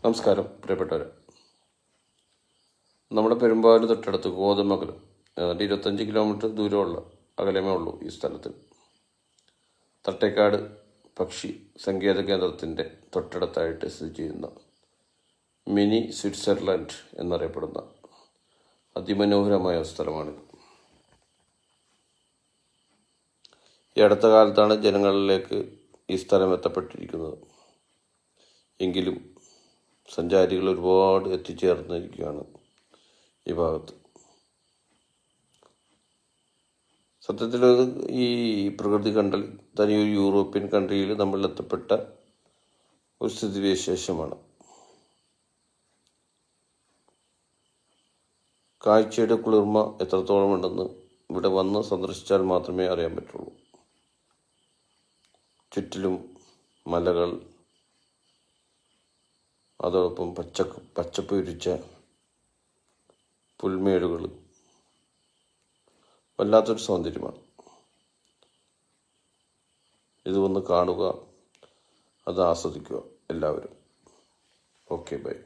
നമസ്കാരം പ്രിയപ്പെട്ടവരെ. നമ്മുടെ പെരുമ്പാവൂർ തൊട്ടടുത്ത് കോതമംഗലം, ഏതാണ്ട് 25 കിലോമീറ്റർ ദൂരമുള്ള അകലമേ ഉള്ളൂ ഈ സ്ഥലത്ത്. തട്ടേക്കാട് പക്ഷി സങ്കേത കേന്ദ്രത്തിൻ്റെ തൊട്ടടുത്തായിട്ട് സ്ഥിതി ചെയ്യുന്ന മിനി സ്വിറ്റ്സർലൻഡ് എന്നറിയപ്പെടുന്ന അതിമനോഹരമായ സ്ഥലമാണിത്. ഈ അടുത്ത കാലത്താണ് ജനങ്ങളിലേക്ക് ഈ സ്ഥലം എത്തപ്പെട്ടിരിക്കുന്നത്. എങ്കിലും സഞ്ചാരികൾ ഒരുപാട് എത്തിച്ചേർന്നിരിക്കുകയാണ് ഈ ഭാഗത്ത്. സത്യത്തിൽ ഈ പ്രകൃതി കണ്ടാൽ തനിയൊരു യൂറോപ്യൻ കൺട്രിയിൽ നമ്മൾ എത്തപ്പെട്ട ഒരു സ്ഥിതിവിശേഷമാണ്. കാഴ്ചയുടെ കുളിർമ എത്രത്തോളം ഉണ്ടെന്ന് ഇവിടെ വന്ന് സന്ദർശിച്ചാൽ മാത്രമേ അറിയാൻ പറ്റുള്ളൂ. ചുറ്റിലും മലകൾ, അതോടൊപ്പം പച്ചപ്പ് വിരിച്ച പുൽമേടുകൾ, വല്ലാത്തൊരു സൗന്ദര്യമാണ്. ഇത് വന്ന് കാണുക, അത് ആസ്വദിക്കുക എല്ലാവരും. Okay, by.